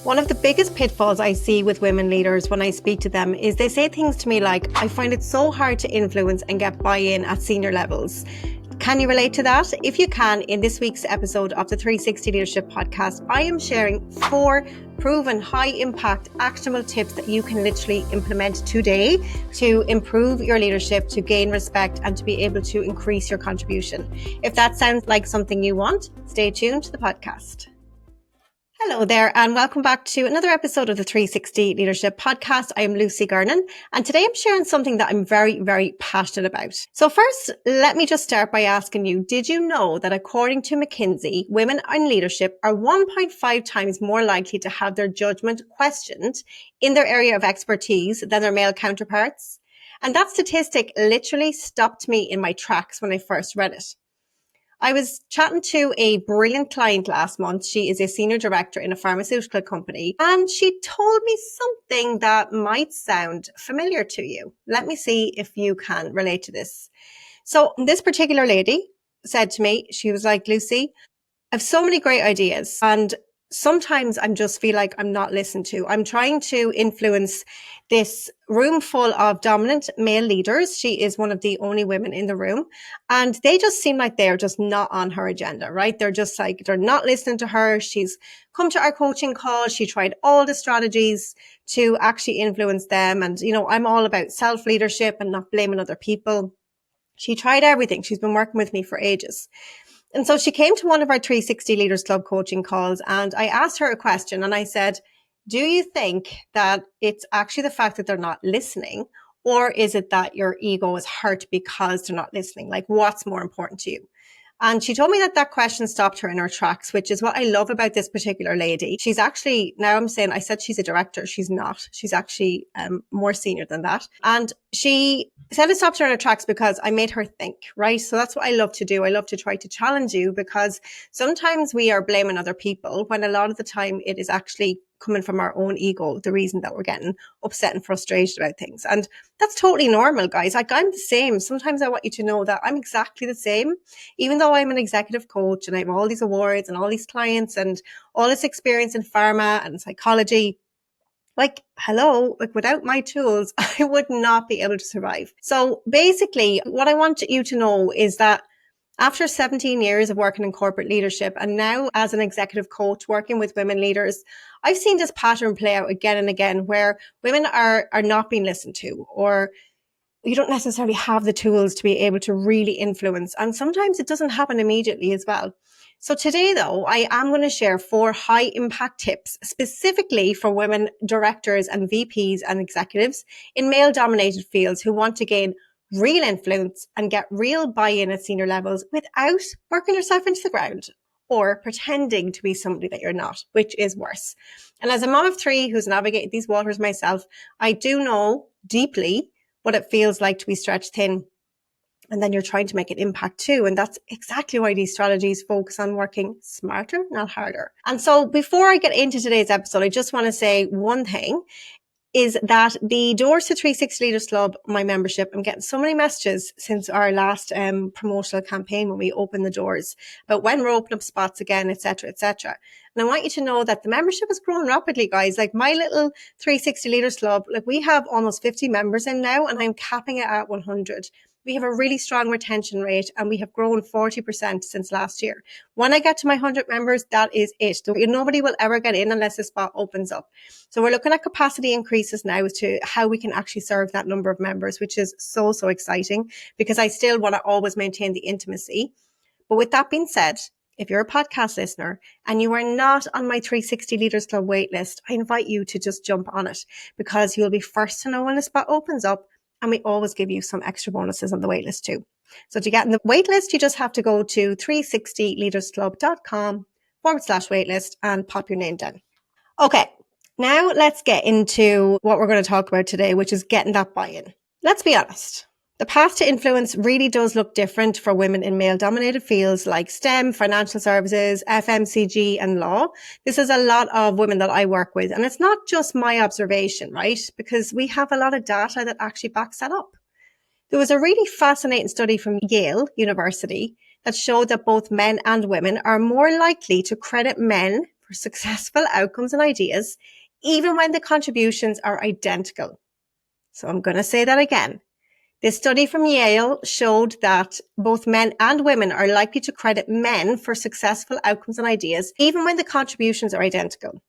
One of the biggest pitfalls I see with women leaders when I speak to them is they say things to me like, I find it so hard to influence and get buy-in at senior levels. Can you relate to that? If you can, in this week's episode of the 360 Leadership Podcast, I am sharing 4 proven high-impact actionable tips that you can literally implement today to improve your leadership, to gain respect, and to be able to increase your contribution. If that sounds like something you want, stay tuned to the podcast. Hello there, and welcome back to another episode of the 360 Leadership Podcast. I am Lucy Gernon, and today I'm sharing something that I'm very, very passionate about. So first, let me just start by asking you, did you know that according to McKinsey, women in leadership are 1.5 times more likely to have their judgment questioned in their area of expertise than their male counterparts? And that statistic literally stopped me in my tracks when I first read it. I was chatting to a brilliant client last month. She is a senior director in a pharmaceutical company, and she told me something that might sound familiar to you. Let me see if you can relate to this. So this particular lady said to me, she was like, Lucy, I have so many great ideas, and sometimes I just feel like I'm not listened to. I'm trying to influence this room full of dominant male leaders. She is one of the only women in the room, and they just seem like they're just not on her agenda, right? They're just like, they're not listening to her. She's come to our coaching call. She tried all the strategies to actually influence them. And, you know, I'm all about self-leadership and not blaming other people. She tried everything. She's been working with me for ages. And so she came to one of our 360 Leaders Club coaching calls, and I asked her a question, and I said, do you think that it's actually the fact that they're not listening, or is it that your ego is hurt because they're not listening? Like, what's more important to you? And she told me that that question stopped her in her tracks, which is what I love about this particular lady. She's actually, now I'm saying, I said she's a director. She's not. She's actually more senior than that. And she said it stopped her in her tracks because I made her think, right? So that's what I love to do. I love to try to challenge you, because sometimes we are blaming other people when a lot of the time it is actually coming from our own ego, the reason that we're getting upset and frustrated about things. And that's totally normal, guys. Like, I'm the same. Sometimes I want you to know that I'm exactly the same. Even though I'm an executive coach and I have all these awards and all these clients and all this experience in pharma and psychology, like, hello, like, without my tools, I would not be able to survive. So basically, what I want you to know is that after 17 years of working in corporate leadership, and now as an executive coach working with women leaders, I've seen this pattern play out again and again, where women are not being listened to, or you don't necessarily have the tools to be able to really influence. And sometimes it doesn't happen immediately as well. So today, though, I am going to share 4 high impact tips specifically for women directors and VPs and executives in male dominated fields who want to gain real influence and get real buy-in at senior levels without working yourself into the ground or pretending to be somebody that you're not, which is worse. And as a mom of 3 who's navigated these waters myself, I do know deeply what it feels like to be stretched thin. And then you're trying to make an impact too. And that's exactly why these strategies focus on working smarter, not harder. And so before I get into today's episode, I just want to say one thing, is that the doors to 360 Leaders Club, my membership, I'm getting so many messages since our last promotional campaign when we opened the doors about when we're opening up spots again, etc., etc. And I want you to know that the membership has grown rapidly, guys. Like, my little 360 Leaders Club, like, we have almost 50 members in now, and I'm capping it at 100. We have a really strong retention rate, and we have grown 40% since last year. When I get to my 100 members, that is it. Nobody will ever get in unless the spot opens up. So we're looking at capacity increases now as to how we can actually serve that number of members, which is so, so exciting, because I still want to always maintain the intimacy. But with that being said, if you're a podcast listener and you are not on my 360 Leaders Club waitlist, I invite you to just jump on it, because you'll be first to know when the spot opens up. And we always give you some extra bonuses on the waitlist too. So to get in the waitlist, you just have to go to 360leadersclub.com/waitlist and pop your name down. Okay, now let's get into what we're going to talk about today, which is getting that buy-in. Let's be honest. The path to influence really does look different for women in male-dominated fields like STEM, financial services, FMCG, and law. This is a lot of women that I work with, and it's not just my observation, right? Because we have a lot of data that actually backs that up. There was a really fascinating study from Yale University that showed that both men and women are more likely to credit men for successful outcomes and ideas, even when the contributions are identical. So I'm going to say that again. This study from Yale showed that both men and women are likely to credit men for successful outcomes and ideas, even when the contributions are identical.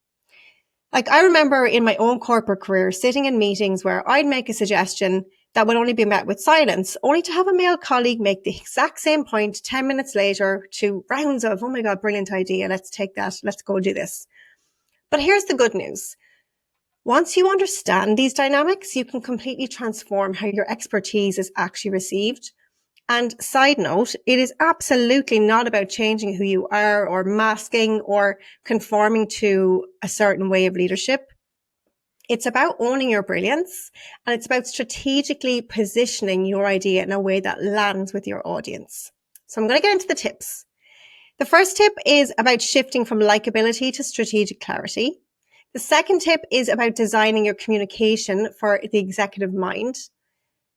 Like, I remember in my own corporate career sitting in meetings where I'd make a suggestion that would only be met with silence, only to have a male colleague make the exact same point 10 minutes later to rounds of, oh my God, brilliant idea. Let's take that. Let's go do this. But here's the good news. Once you understand these dynamics, you can completely transform how your expertise is actually received. And side note, it is absolutely not about changing who you are or masking or conforming to a certain way of leadership. It's about owning your brilliance, and it's about strategically positioning your idea in a way that lands with your audience. So I'm going to get into the tips. The first tip is about shifting from likability to strategic clarity. The second tip is about designing your communication for the executive mind.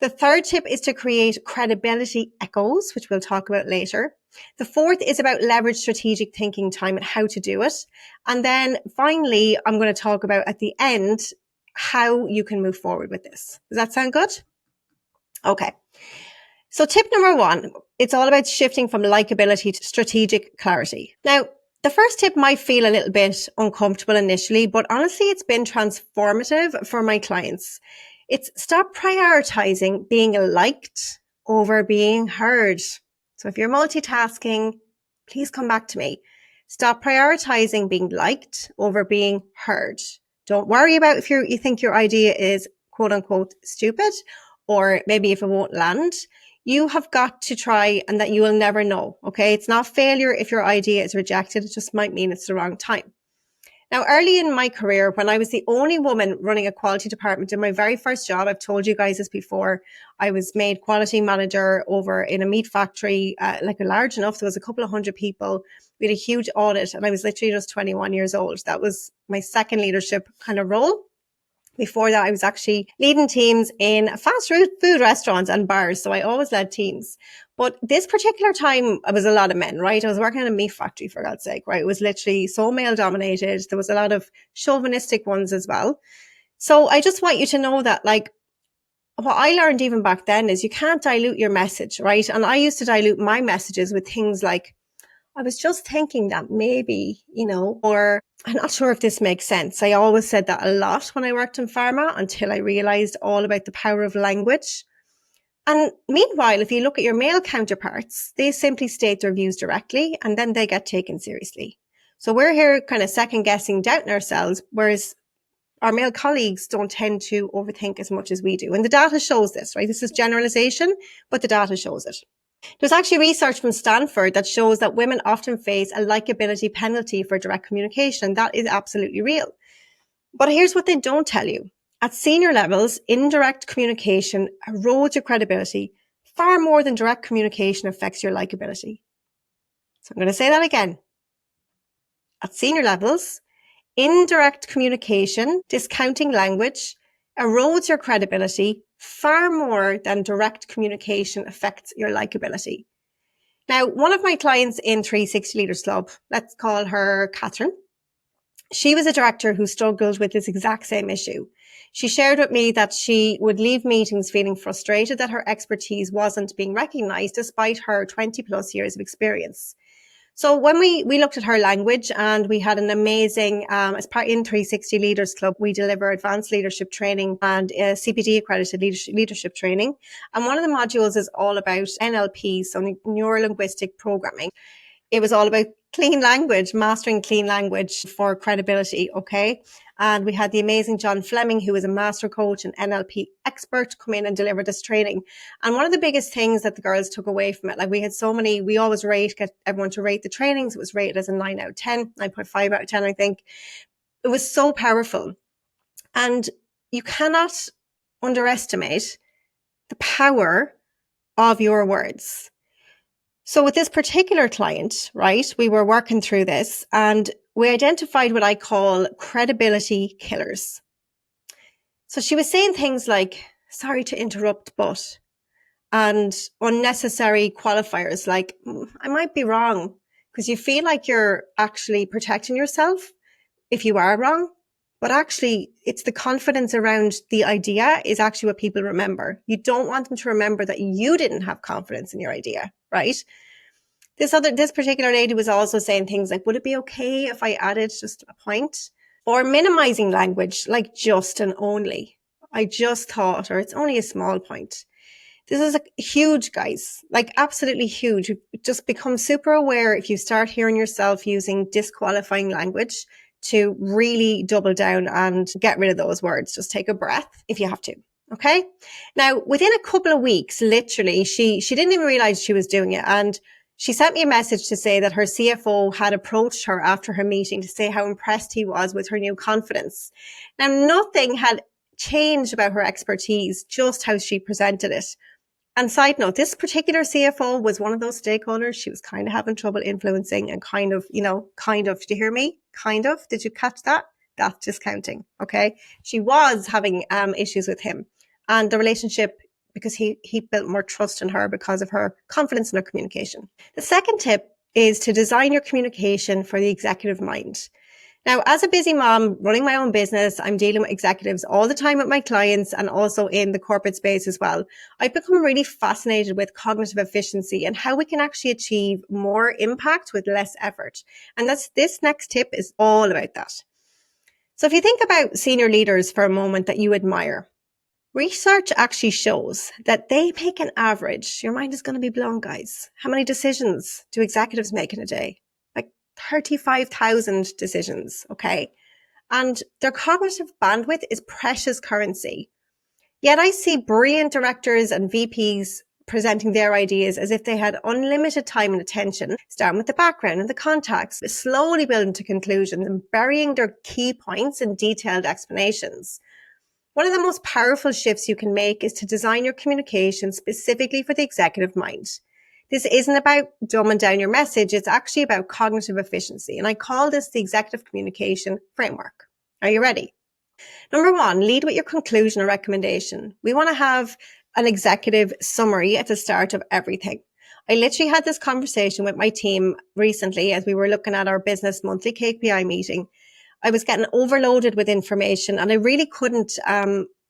The third tip is to create credibility echoes, which we'll talk about later. The fourth is about leverage strategic thinking time and how to do it. And then finally, I'm going to talk about at the end how you can move forward with this. Does that sound good? Okay. So tip number one, it's all about shifting from likability to strategic clarity. Now, the first tip might feel a little bit uncomfortable initially, but honestly, it's been transformative for my clients. It's stop prioritizing being liked over being heard. So if you're multitasking, please come back to me. Stop prioritizing being liked over being heard. Don't worry about if you think your idea is quote unquote stupid, or maybe if it won't land. You have got to try, and that you will never know. Okay. It's not failure if your idea is rejected. It just might mean it's the wrong time. Now, early in my career, when I was the only woman running a quality department in my very first job, I've told you guys this before, I was made quality manager over in a meat factory, like a large enough. There was a couple of hundred people. We had a huge audit, and I was literally just 21 years old. That was my second leadership kind of role. Before that, I was actually leading teams in fast food restaurants and bars. So I always led teams. But this particular time, it was a lot of men, right? I was working in a meat factory, for God's sake, right? It was literally so male dominated. There was a lot of chauvinistic ones as well. So I just want you to know that, like, what I learned even back then is you can't dilute your message, right? And I used to dilute my messages with things like, I was just thinking that maybe, or I'm not sure if this makes sense. I always said that a lot when I worked in pharma until I realized all about the power of language. And meanwhile, if you look at your male counterparts, they simply state their views directly and then they get taken seriously. So we're here kind of second guessing, doubting ourselves, whereas our male colleagues don't tend to overthink as much as we do. And the data shows this, right? This is generalization, but the data shows it. There's actually research from Stanford that shows that women often face a likability penalty for direct communication. That is absolutely real. But here's what they don't tell you. At senior levels, indirect communication erodes your credibility far more than direct communication affects your likability. So I'm going to say that again. At senior levels, indirect communication, discounting language, erodes your credibility far more than direct communication affects your likability. Now, one of my clients in 360 Leaders Club, let's call her Catherine. She was a director who struggled with this exact same issue. She shared with me that she would leave meetings feeling frustrated that her expertise wasn't being recognized despite her 20 plus years of experience. So when we looked at her language, and we had an amazing, as part in 360 Leaders Club, we deliver advanced leadership training and CPD accredited leadership training. And one of the modules is all about NLP, so neuro-linguistic programming. It was all about clean language, mastering clean language for credibility. Okay. And we had the amazing John Fleming, who is a master coach and NLP expert, come in and deliver this training. And one of the biggest things that the girls took away from it, like we had so many, we always get everyone to rate the trainings. It was rated as a 9 out of 10, 9.5 out of 10, I think. It was so powerful. And you cannot underestimate the power of your words. So with this particular client, right, we were working through this and we identified what I call credibility killers. So she was saying things like, sorry to interrupt, but, and unnecessary qualifiers like, I might be wrong. because you feel like you're actually protecting yourself if you are wrong. But actually, it's the confidence around the idea is actually what people remember. You don't want them to remember that you didn't have confidence in your idea, right? This particular lady was also saying things like, would it be okay if I added just a point? Or minimizing language, like just and only. I just thought, or it's only a small point. This is huge, guys, like absolutely huge. Just become super aware if you start hearing yourself using disqualifying language to really double down and get rid of those words. Just take a breath if you have to. Okay. Now, within a couple of weeks, literally, she didn't even realize she was doing it. And she sent me a message to say that her CFO had approached her after her meeting to say how impressed he was with her new confidence. Now, nothing had changed about her expertise, just how she presented it. And side note, this particular CFO was one of those stakeholders she was kind of having trouble influencing and kind of, did you hear me? Kind of, did you catch that? That's discounting. Okay. She was having issues with him and the relationship because he built more trust in her because of her confidence in her communication. The second tip is to design your communication for the executive mind. Now, as a busy mom running my own business, I'm dealing with executives all the time with my clients and also in the corporate space as well. I've become really fascinated with cognitive efficiency and how we can actually achieve more impact with less effort. And this next tip is all about that. So if you think about senior leaders for a moment that you admire, research actually shows that they make an average. Your mind is going to be blown, guys. How many decisions do executives make in a day? 35,000 decisions, okay? And their cognitive bandwidth is precious currency. Yet I see brilliant directors and VPs presenting their ideas as if they had unlimited time and attention, starting with the background and the context, slowly building to conclusions and burying their key points in detailed explanations. One of the most powerful shifts you can make is to design your communication specifically for the executive mind. This isn't about dumbing down your message. It's actually about cognitive efficiency. And I call this the executive communication framework. Are you ready? Number one, lead with your conclusion or recommendation. We want to have an executive summary at the start of everything. I literally had this conversation with my team recently as we were looking at our business monthly KPI meeting. I was getting overloaded with information and I really couldn't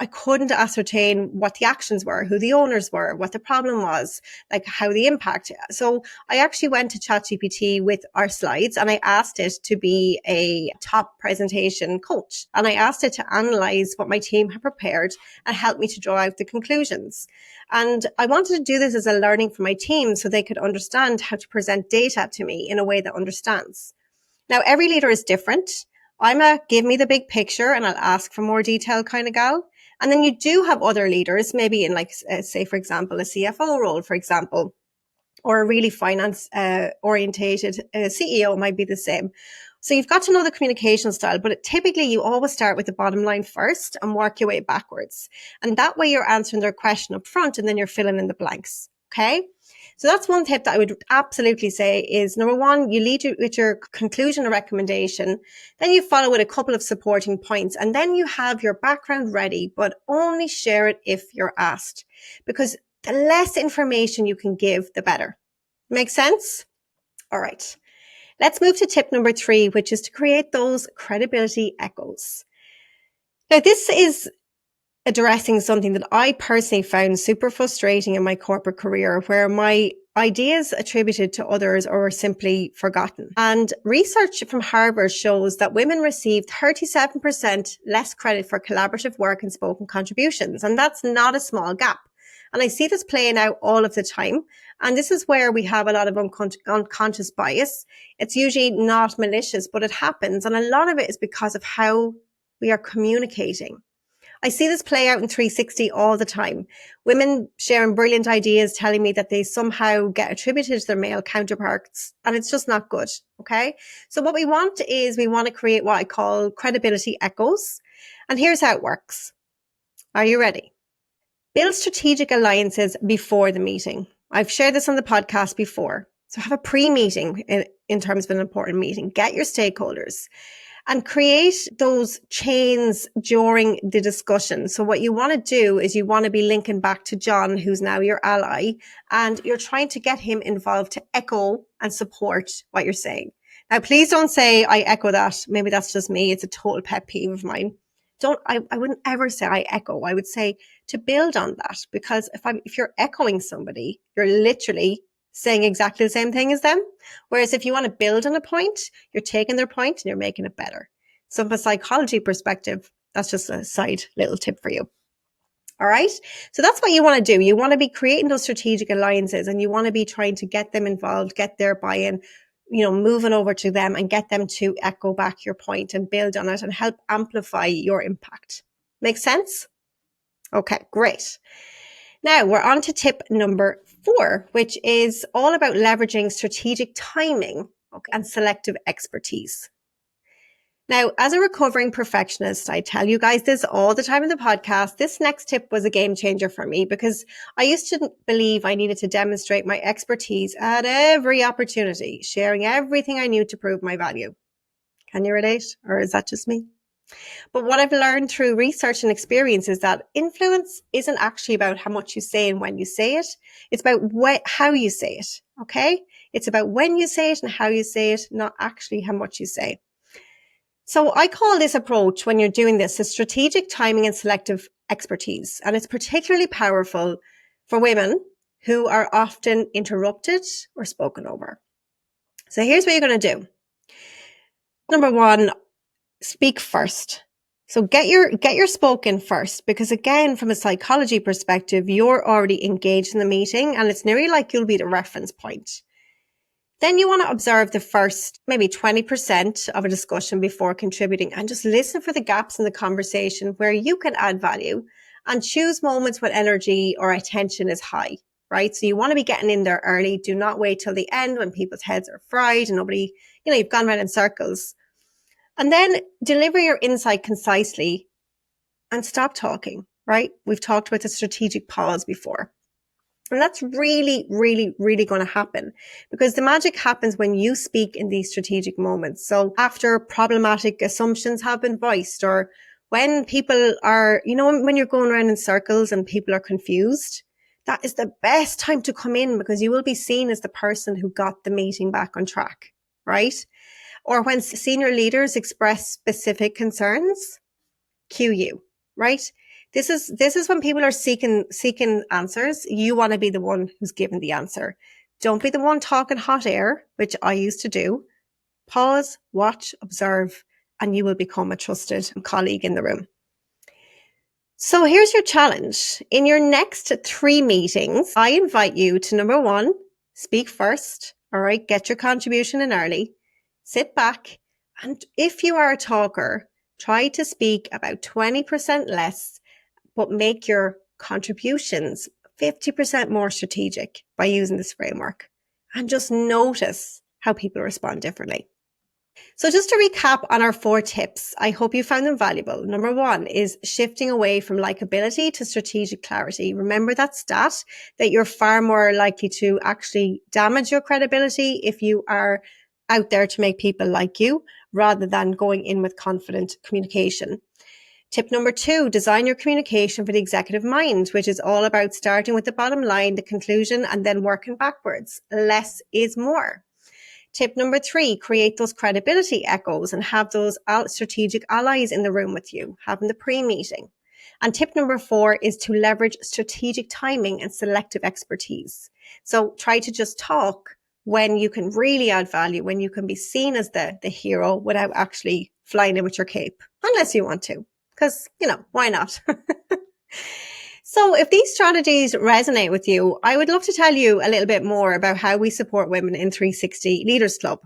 ascertain what the actions were, who the owners were, what the problem was, like how the impact. So I actually went to ChatGPT with our slides and I asked it to be a top presentation coach. And I asked it to analyze what my team had prepared and help me to draw out the conclusions. And I wanted to do this as a learning for my team so they could understand how to present data to me in a way that understands. Now, every leader is different. I'm a give me the big picture and I'll ask for more detail kind of gal. And then you do have other leaders, maybe in say, for example, a CFO role, for example, or a really finance orientated CEO might be the same. So you've got to know the communication style, but typically you always start with the bottom line first and work your way backwards. And that way you're answering their question up front and then you're filling in the blanks. Okay. So that's one tip that I would absolutely say is number one, you lead with your conclusion or recommendation. Then you follow with a couple of supporting points and then you have your background ready, but only share it if you're asked because the less information you can give, the better. Make sense? All right. Let's move to tip number 3, which is to create those credibility echoes. Now, this is addressing something that I personally found super frustrating in my corporate career, where my ideas attributed to others or simply forgotten. And research from Harvard shows that women receive 37% less credit for collaborative work and spoken contributions. And that's not a small gap. And I see this playing out all of the time. And this is where we have a lot of unconscious bias. It's usually not malicious, but it happens. And a lot of it is because of how we are communicating. I see this play out in 360 all the time. Women sharing brilliant ideas, telling me that they somehow get attributed to their male counterparts, and it's just not good. Okay. So what we want to create what I call credibility echoes. And here's how it works. Are you ready? Build strategic alliances before the meeting. I've shared this on the podcast before. So have a pre-meeting in terms of an important meeting. Get your stakeholders. And create those chains during the discussion. So what you want to do is you want to be linking back to John, who's now your ally, and you're trying to get him involved to echo and support what you're saying. Now, please don't say I echo that. Maybe that's just me. It's a total pet peeve of mine. I wouldn't ever say I echo. I would say to build on that, because if you're echoing somebody, you're literally saying exactly the same thing as them. Whereas if you want to build on a point, you're taking their point and you're making it better. So from a psychology perspective, that's just a side little tip for you. All right. So that's what you want to do. You want to be creating those strategic alliances, and you want to be trying to get them involved, get their buy-in, moving over to them and get them to echo back your point and build on it and help amplify your impact. Make sense? Okay, great. Now we're on to tip number 4, which is all about leveraging strategic timing and selective expertise. Now, as a recovering perfectionist, I tell you guys this all the time in the podcast. This next tip was a game changer for me because I used to believe I needed to demonstrate my expertise at every opportunity, sharing everything I knew to prove my value. Can you relate? Or is that just me? But what I've learned through research and experience is that influence isn't actually about how much you say and when you say it. It's about how you say it. Okay? It's about when you say it and how you say it, not actually how much you say. So I call this approach, when you're doing this, a strategic timing and selective expertise. And it's particularly powerful for women who are often interrupted or spoken over. So here's what you're going to do. Number 1, speak first. So get your spoken first, because again, from a psychology perspective, you're already engaged in the meeting and it's nearly like you'll be the reference point. Then you want to observe the first maybe 20% of a discussion before contributing, and just listen for the gaps in the conversation where you can add value, and choose moments when energy or attention is high, right? So you want to be getting in there early. Do not wait till the end when people's heads are fried and nobody, you've gone around in circles. And then deliver your insight concisely and stop talking, right? We've talked about the strategic pause before. And that's really, really, really going to happen, because the magic happens when you speak in these strategic moments. So after problematic assumptions have been voiced, or when people are, when you're going around in circles and people are confused, that is the best time to come in, because you will be seen as the person who got the meeting back on track, right? Or when senior leaders express specific concerns, cue you, right? This is when people are seeking answers. You want to be the one who's given the answer. Don't be the one talking hot air, which I used to do. Pause, watch, observe, and you will become a trusted colleague in the room. So here's your challenge. In your next 3 meetings, I invite you to, number 1, speak first. All right, get your contribution in early. Sit back, and if you are a talker, try to speak about 20% less, but make your contributions 50% more strategic by using this framework, and just notice how people respond differently. So just to recap on our 4 tips, I hope you found them valuable. Number 1 is shifting away from likability to strategic clarity. Remember that stat that you're far more likely to actually damage your credibility if you are out there to make people like you, rather than going in with confident communication. Tip number 2, design your communication for the executive mind, which is all about starting with the bottom line, the conclusion, and then working backwards. Less is more. Tip number 3, create those credibility echoes and have those strategic allies in the room with you, having the pre-meeting. And tip number 4 is to leverage strategic timing and selective expertise. So try to just talk when you can really add value, when you can be seen as the hero without actually flying in with your cape, unless you want to. Because, why not? So if these strategies resonate with you, I would love to tell you a little bit more about how we support women in 360 Leaders Club.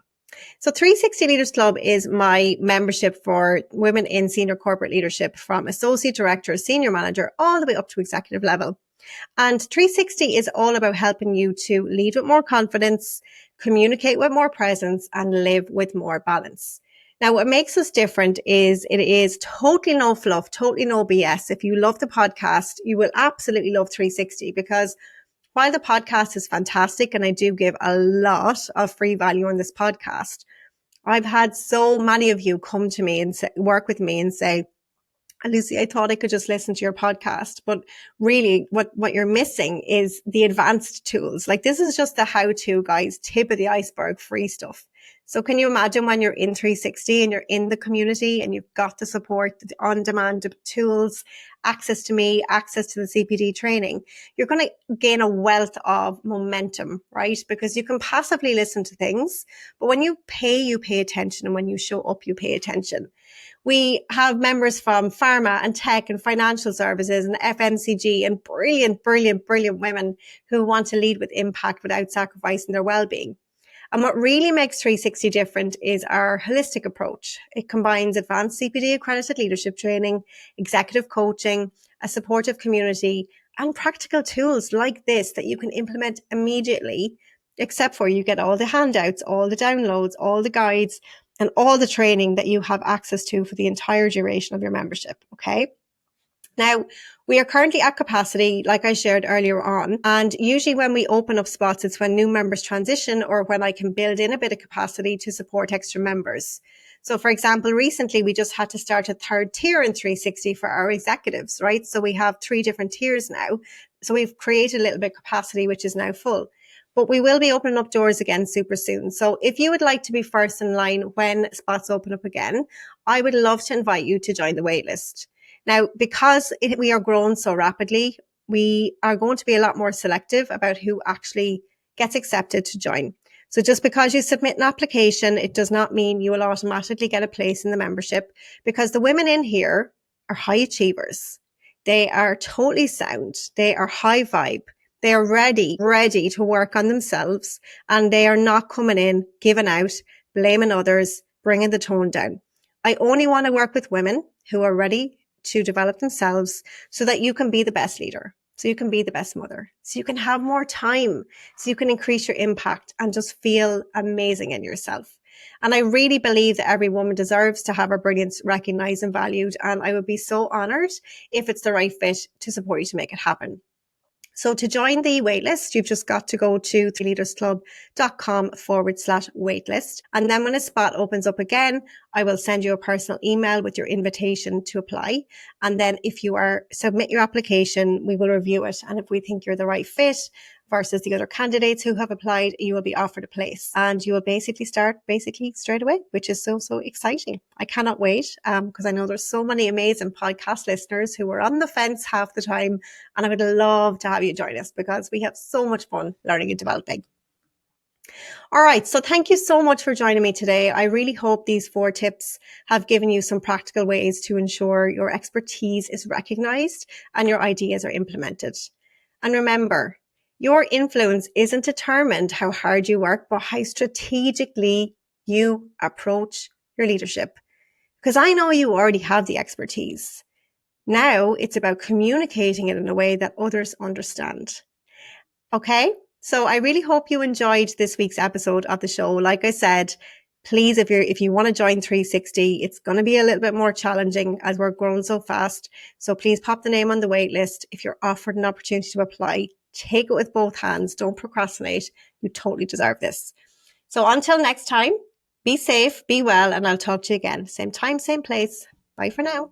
So 360 Leaders Club is my membership for women in senior corporate leadership, from associate director, senior manager, all the way up to executive level. And 360 is all about helping you to lead with more confidence, communicate with more presence, and live with more balance. Now, what makes us different is it is totally no fluff, totally no BS. If you love the podcast, you will absolutely love 360, because while the podcast is fantastic and I do give a lot of free value on this podcast, I've had so many of you come to me and work with me and say, Lucy, I thought I could just listen to your podcast, but really what you're missing is the advanced tools. Like this is just the how-to, guys, tip of the iceberg, free stuff. So can you imagine when you're in 360 and you're in the community and you've got the support, the on-demand tools, access to me, access to the CPD training, you're going to gain a wealth of momentum, right? Because you can passively listen to things, but when you pay attention. And when you show up, you pay attention. We have members from pharma and tech and financial services and FMCG and brilliant women who want to lead with impact without sacrificing their well-being. And what really makes 360 different is our holistic approach. It combines advanced CPD accredited leadership training, executive coaching, a supportive community, and practical tools like this that you can implement immediately, except for you get all the handouts, all the downloads, all the guides, and all the training that you have access to for the entire duration of your membership. Okay. Now, we are currently at capacity, like I shared earlier on. And usually when we open up spots, it's when new members transition or when I can build in a bit of capacity to support extra members. So for example, recently we just had to start a third tier in 360 for our executives, right? So we have 3 different tiers now. So we've created a little bit of capacity, which is now full. But we will be opening up doors again super soon. So if you would like to be first in line when spots open up again, I would love to invite you to join the waitlist. Now, because we are growing so rapidly, we are going to be a lot more selective about who actually gets accepted to join. So just because you submit an application, it does not mean you will automatically get a place in the membership, because the women in here are high achievers. They are totally sound. They are high vibe. They are ready to work on themselves, and they are not coming in, giving out, blaming others, bringing the tone down. I only want to work with women who are ready to develop themselves so that you can be the best leader, so you can be the best mother, so you can have more time, so you can increase your impact and just feel amazing in yourself. And I really believe that every woman deserves to have her brilliance recognized and valued. And I would be so honored if it's the right fit to support you to make it happen. So to join the waitlist, you've just got to go to leadersclub.com/waitlist. And then when a spot opens up again, I will send you a personal email with your invitation to apply. And then if you submit your application, we will review it. And if we think you're the right fit versus the other candidates who have applied, you will be offered a place and you will basically start straight away, which is so exciting. I cannot wait because I know there's so many amazing podcast listeners who are on the fence half the time, and I would love to have you join us because we have so much fun learning and developing. All right. So thank you so much for joining me today. I really hope these 4 tips have given you some practical ways to ensure your expertise is recognized and your ideas are implemented. And remember, your influence isn't determined how hard you work, but how strategically you approach your leadership. Because I know you already have the expertise. Now it's about communicating it in a way that others understand. Okay? So I really hope you enjoyed this week's episode of the show. Like I said, please, if you want to join 360, it's going to be a little bit more challenging as we're growing so fast. So please pop the name on the wait list. If you're offered an opportunity to apply, take it with both hands. Don't procrastinate. You totally deserve this. So until next time, be safe, be well, and I'll talk to you again. Same time, same place. Bye for now.